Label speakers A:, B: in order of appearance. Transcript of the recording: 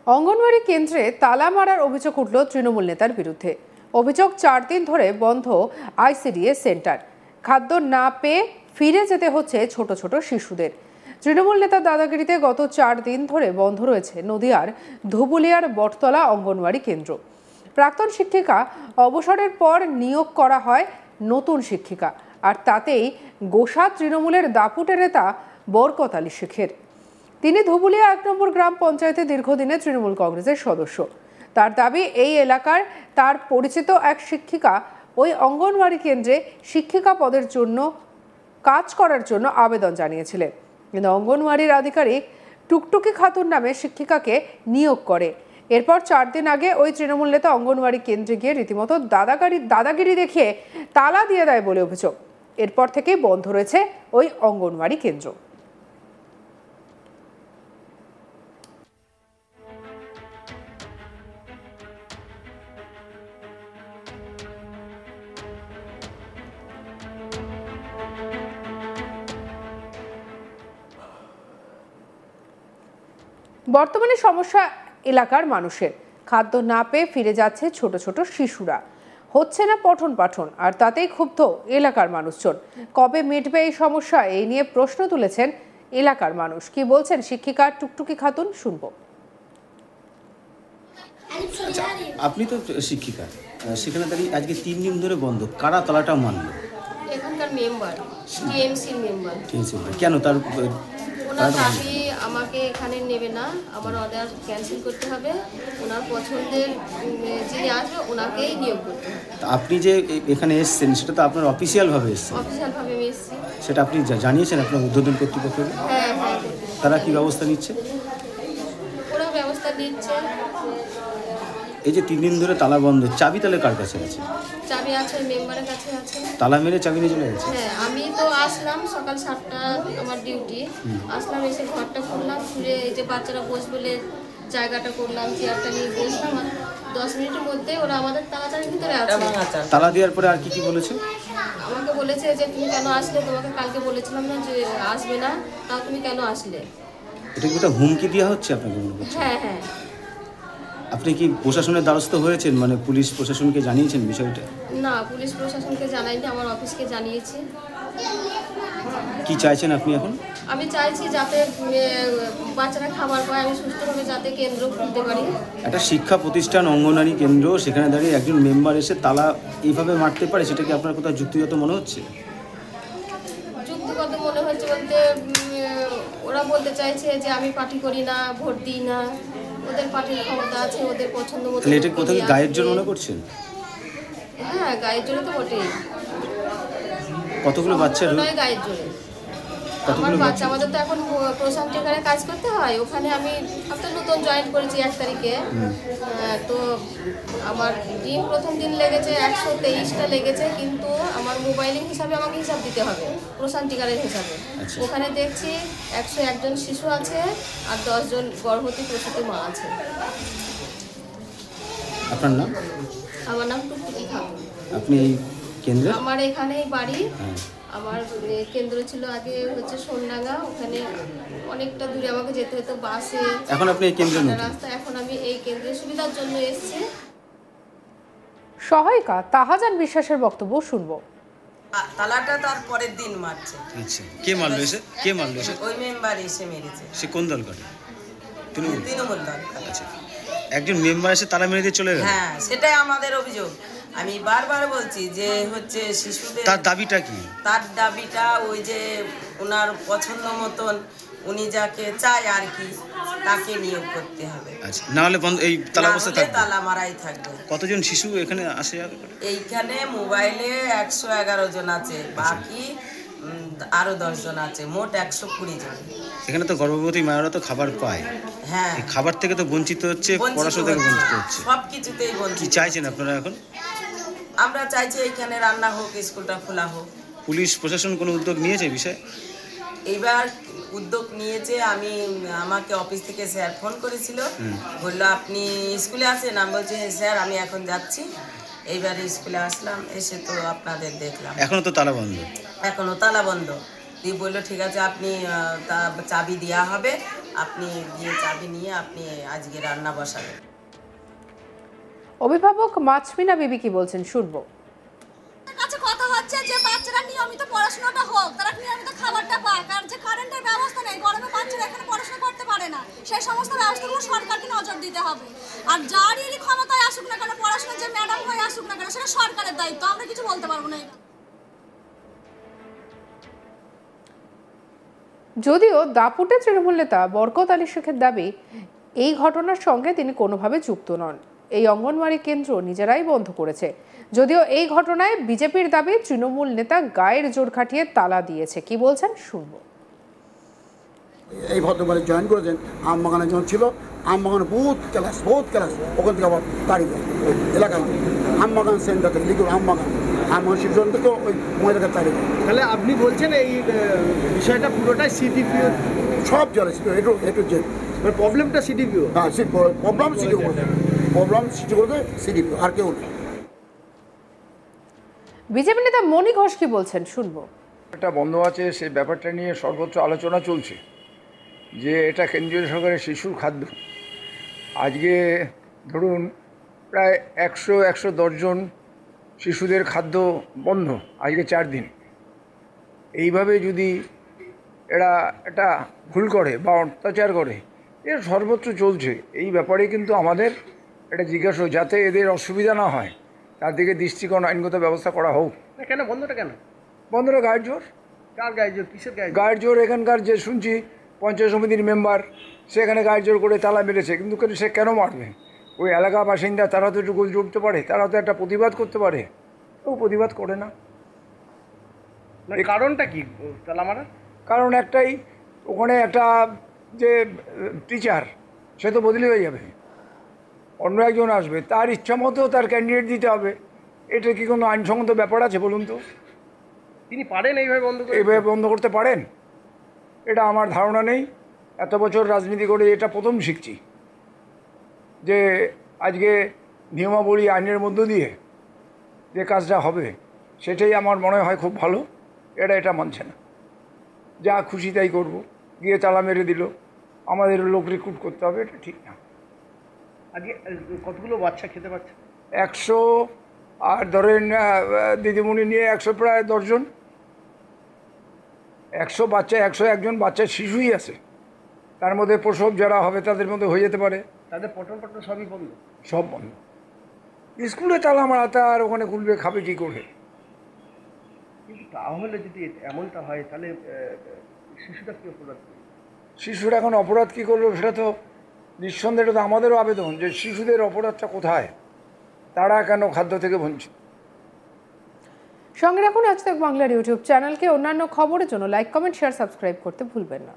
A: অঙ্গনওয়াড়ি কেন্দ্রে তালা মারার অভিযোগ উঠল তৃণমূল নেতার বিরুদ্ধে। অভিযোগ 4 দিন ধরে বন্ধ আইসিডিএস সেন্টার। খাদ্য না পেয়ে ফিরে যেতে হচ্ছে ছোট ছোট শিশুদের। তৃণমূল নেতার দাদাগিরিতে গত 4 দিন ধরে বন্ধ রয়েছে নদিয়ার ধুবুলিয়ার বটতলা অঙ্গনওয়াড়ি কেন্দ্র। প্রাক্তন শিক্ষিকা অবসরের পর নিয়োগ করা হয় নতুন শিক্ষিকা, আর তাতেই গোসা তৃণমূলের দাপুটে নেতা বরকত আলী শেখের। তিনি ধুবুলিয়া 1 নম্বর গ্রাম পঞ্চায়েতে দীর্ঘদিনের তৃণমূল কংগ্রেসের সদস্য। তার দাবি, এই এলাকার তার পরিচিত এক শিক্ষিকা ওই অঙ্গনওয়াড়ি কেন্দ্রে শিক্ষিকা পদের জন্য কাজ করার জন্য আবেদন জানিয়েছিলেন, কিন্তু অঙ্গনওয়াড়ির আধিকারিক টুকটুকি খাতুন নামে শিক্ষিকাকে নিয়োগ করে। এরপর 4 দিন আগে ওই তৃণমূল নেতা অঙ্গনওয়াড়ি কেন্দ্রে গিয়ে রীতিমতো দাদাগিরি দেখিয়ে তালা দিয়ে দেয় বলে অভিযোগ। এরপর থেকেই বন্ধ রয়েছে ওই অঙ্গনওয়াড়ি কেন্দ্র। বর্তমানে সমস্যা এলাকার মানুষের। খাদ্য না পেয়ে ফিরে যাচ্ছে ছোট ছোট শিশুরা, হচ্ছে না পঠন পাঠন, আর তাতেই ক্ষুব্ধ এলাকার মানুষজন। কবে মিটবে এই সমস্যা, এই নিয়ে প্রশ্ন তুলেছেন এলাকার মানুষ। কি বলছেন শিক্ষিকা টুকটুকি খাতুন, শুনবো।
B: আপনি তো শিক্ষিকা, সেখানে দাঁড়িয়ে আজকে 3 দিন ধরে বন্ধ, কারা তালাটা মানলো?
C: এখানকার মেম্বার, টিএমসির মেম্বার।
B: কেন? তার
C: ওনার দাবি আমাকে এখানে নেবে না, আমার অর্ডার ক্যান্সেল করতে হবে, ওনার পছন্দের যিনি আসবে ওনাকেই নিয়োগ করতে হবে।
B: আপনি যে এখানে এসেছেন সেটা তো আপনার অফিসিয়ালভাবে এসেছেন?
C: অফিসিয়ালভাবে আমি এসেছি।
B: সেটা আপনি জানিয়েছেন আপনার ঊর্ধ্বতন কর্তৃপক্ষকে?
C: হ্যাঁ।
B: তারা কি ব্যবস্থা নিচ্ছে?
C: ওরা ব্যবস্থা নিচ্ছে।
B: এই যে 3 দিন ধরে তালা বন্ধ, চাবি তাহলে কার কাছে আছে?
C: চাবি আছে মেম্বারের কাছে আছে।
B: তালা মেরে চাবি নিয়ে চলে গেছে?
C: হ্যাঁ, আমি তো আসলাম সকাল 7টা আমার ডিউটি, আসলাম, এসে ঘরটা খুললাম, খুলে এই যে বাচ্চারা বসবে বলে জায়গাটা করলাম, চেয়ারটা নিয়ে বসলাম, আর 10 মিনিটের মধ্যে ওরা আমাদের তাড়াতাড়ির ভিতরে আছে।
B: তালা দেওয়ার পরে আর কি বলেছে?
C: আমাকে বলেছে যে তুমি কেন আসলে, তোমাকে কালকে বলেছিলাম না যে আসবে না, তাও তুমি কেন আসলে?
B: এটা কি হুমকি দেওয়া হচ্ছে আপনাকে মনে করছে?
C: হ্যাঁ।
B: আপনি কি প্রশাসনের দ্বারস্থ হয়েছেন, মানে পুলিশ প্রশাসনকে জানিয়েছেন বিষয়টা?
C: না, পুলিশ প্রশাসনকে জানাইনি, আমার অফিসকে জানিয়েছি।
B: কি চাইছেন আপনি এখন?
C: আমি চাইছি যাতে বাচ্চারা খাবার পায়, আমি সুস্থভাবে যাতে কেন্দ্র খুলতে পারি।
B: একটা শিক্ষা প্রতিষ্ঠান, অঙ্গনওয়াড়ি কেন্দ্র, সেখানে দাঁড়িয়ে একজন মেম্বার এসে তালা এইভাবে মারতে পারে, সেটা কি আপনার কোথাও যুক্তিগত মনে হচ্ছে?
C: যুক্তিগত মনে হচ্ছে বলতে ওরা বলতে চাইছে যে আমি পার্টি করি না, ভোট দিই না, ওদের পার্টির ক্ষমতা আছে, ওদের পছন্দ মতো।
B: এটা কোথাও কি গায়ের জোর মনে করছেন?
C: হ্যাঁ, গায়ের জোরে তো বটেই।
B: কতগুলো বাচ্চা?
C: গায়ের জোরে আমার বাচ্চা, আমাদের তো এখন প্রশান্তি এখানে কাজ করতে হয়, ওখানে আমি তো নতুন জয়েন করেছি 1 তারিখে। তো আমার দিন প্রথম দিন লেগেছে 123টা লেগেছে, কিন্তু আমার মোবাইলিং হিসাবে আমাকে হিসাব দিতে হবে প্রশান্তিকারের হিসাবে। ওখানে দেখছি 101 জন শিশু আছে আর 10 জন গর্ভবতী প্রসূতি মা আছে।
B: আপনার নাম?
C: আমার নাম টুকটুকি খাতুন।
B: আপনি এই কেন্দ্রে?
C: আমার এখানেই বাড়ি। আমার কেন্দ্র ছিল আগে হচ্ছে সোনডাঙ্গা, ওখানে অনেকটা দূরে আমাকে যেতে হতো বাসে।
B: এখন আপনি এই কেন্দ্রে
C: রাস্তা, এখন আমি এই কেন্দ্রের সুবিধার জন্য এসেছি।
A: সহায়িকা তাহাজান বিশ্বাসের বক্তব্য শুনবো।
D: তালাটা তার পরের দিন মারছে।
B: আচ্ছা, কে মারলো এসে?
D: ওই মেম্বার এসে মেরেছে।
B: সে কোন দল করে?
D: তৃণমূল দল।
B: আচ্ছা, একজন মেম্বার এসে তালা মেরে দিয়ে চলে গেল?
D: হ্যাঁ, সেটাই আমাদের অভিযোগ। আমি বারবার বলছি যে হচ্ছে শিশুদের।
B: তার দাবিটা কি?
D: তার দাবিটা ওই যে ওনার পছন্দ মতন উনি যাকে চায় আর কি তাকে নিয়োগ করতে হবে।
B: আচ্ছা, না হলে এই তালা অবস্থা থাকবে?
D: তালা মারাই থাকবে।
B: কতজন শিশু এখানে আসে?
D: এইখানে মোবাইলে 111 জন আছে, বাকি আরো 10 জন আছে, মোট 120 জন।
B: এখানে তো গর্ভবতী মায়েরা তো খাবার পায়।
D: হ্যাঁ,
B: খাবার থেকে তো বঞ্চিত হচ্ছে, পড়াশোনা থেকে বঞ্চিত হচ্ছে,
D: সবকিছুতেই বঞ্চিত।
B: কি চাইছেন আপনারা এখন?
D: আমরা চাইছি এইখানে রান্না হোক, স্কুলটা খোলা হোক।
B: পুলিশ প্রশাসন কোনো উদ্যোগ নিয়েছে বিষয়ে?
D: এইবার উদ্যোগ নিয়েছে। আমাকে অফিস থেকে স্যার ফোন করেছিল, বললো আপনি স্কুলে আছেন? আমি বলছি হ্যাঁ স্যার, আমি এখন যাচ্ছি। এইবার স্কুলে আসলাম, এসে তো আপনাদের দেখলাম
B: এখনো তো তালা বন্ধ।
D: এখনো তালা বন্ধ। দিয়ে বললো ঠিক আছে, আপনি চাবি দেওয়া হবে, আপনি গিয়ে চাবি নিয়ে আপনি আজকে রান্না বসাবেন।
A: অভিভাবক মাছমিনা বিবি কি বলছেন শুনবো।
E: কাছে কথা হচ্ছে যে বাচ্চারা নিয়মিত পড়াশোনাটা হোক, তারা নিয়মিত খাবারটা পাক, আর যে কারেন্টের ব্যবস্থা নেই, গরমে বাচ্চারা এখানে পড়াশোনা করতে পারে না, সেই সমস্ত ব্যবস্থাগুলো সরকারকে নজর দিতে হবে। আর যারই ক্ষমতায় আসুক না কেন, পড়াশোনা যে ম্যাডাম হয়ে আসুক না কেন, সেটা সরকারের দায়িত্ব, আমরা কিছু বলতে পারবো না।
A: যদিও দাপুটে তৃণমূল নেতা বরকত আলী শেখের দাবি এই ঘটনার সঙ্গে তিনি কোনোভাবে যুক্ত নন, এই অঙ্গনওয়াড়ি কেন্দ্র নিজেরাই বন্ধ করেছে। যদিও এই ঘটনায় বিজেপির দাবি তৃণমূল নেতা গায়ের জোর খাটিয়ে তালা দিয়েছে। কি বলছেন শুনবো।
F: এই ভদ্রবারে জয়েন করেছেন আমবাগানে যখন ছিল, আমবাগানে বহুত ক্লাস ওখান থেকে আবার তাড়িয়ে দেয় ওই এলাকার আমবাগান সেন্টার থেকে লিখুন আমবাগান শিশু থেকে ওই মহিলাকে তাড়িয়ে দেয়।
G: তাহলে আপনি বলছেন এই বিষয়টা পুরোটাই সিডিপিও
F: সব চলে একটু যে
G: প্রবলেমটা সিডিপিও।
F: হ্যাঁ প্রবলেম সিটি করতে সিডিপিও, আর কেউ নেই।
A: বিজেপি নেতা মণি ঘোষ কি বলছেন শুনবো।
H: এটা বন্ধ আছে, সেই ব্যাপারটা নিয়ে সর্বোচ্চ আলোচনা চলছে যে এটা কেন্দ্রীয় সরকারের শিশুর খাদ্য। আজকে ধরুন প্রায় 110 জন শিশুদের খাদ্য বন্ধ আজকে 4 দিন। এইভাবে যদি এরা একটা ভুল করে বা অত্যাচার করে, এর সর্বোচ্চ চলছে। এই ব্যাপারে কিন্তু আমাদের এটা জিজ্ঞাসা যাতে এদের অসুবিধা না হয়, তার দিকে দৃষ্টিকোণ আইনগত ব্যবস্থা করা হোক।
G: কেন বন্ধটা কেন?
H: বন্ধটা গায়ের জোর।
G: কার গায়ের জোর? কিসের
H: গায়ের জোর? এখানকার যে শুনছি পঞ্চায়েত সমিতির মেম্বার, সেখানে গায়ের জোর করে তালা মেরেছে, কিন্তু সে কেন মারবে? ওই এলাকা বাসিন্দা তারা তো একটু গোল জুড়তে পারে, তারা তো একটা প্রতিবাদ করতে পারে, ও প্রতিবাদ করে না।
G: কারণটা কি তালা মারা?
H: কারণ একটাই, ওখানে একটা যে টিচার সে তো বদলি হয়ে যাবে, অন্য একজন আসবে, তার ইচ্ছা মতো তার ক্যান্ডিডেট দিতে হবে। এটা কি কোনো আইনসঙ্গত ব্যাপার আছে বলুন তো?
G: তিনি পারেন এইভাবে বন্ধ করতে?
H: এইভাবে বন্ধ করতে পারেন? এটা আমার ধারণা নেই। এত বছর রাজনীতি করে এটা প্রথম শিখছি যে আজকে নিয়মাবলী আইনের মধ্য দিয়ে যে কাজটা হবে সেটাই আমার মনে হয় খুব ভালো। এটা মানছে না, যা খুশি তাই করবো, গিয়ে তালা মেরে দিল, আমাদের লোক রিক্রুট করতে হবে, এটা ঠিক না।
G: আজকে কতগুলো বাচ্চা খেতে পাচ্ছে?
H: 100, আর ধরেন দিদিমণি নিয়ে 100 প্রায় 10 জন। 100 বাচ্চা, 101 জন বাচ্চা শিশুই আছে, তার মধ্যে প্রসব যারা হবে তাদের মধ্যে হয়ে যেতে পারে।
G: তাদের পঠন সবই বন্ধ?
H: সব বন্ধ। স্কুলে তালা মারা, আর ওখানে খুলবে, খাবে কী করে?
G: কিন্তু তাহলে যদি এমনটা হয় তাহলে শিশুটা কী অপরাধ?
H: শিশুরা এখন অপরাধ কী করলো সেটা তো নিঃসন্দেহে, এটা তো আমাদেরও আবেদন যে শিশুদের অপরাধটা কোথায়, তারা কেন খাদ্য থেকে বঞ্চিত।
A: সঙ্গে রাখুন আজ তাক বাংলার ইউটিউব চ্যানেলকে। অন্যান্য খবরের জন্য লাইক, কমেন্ট, শেয়ার, সাবস্ক্রাইব করতে ভুলবেন না।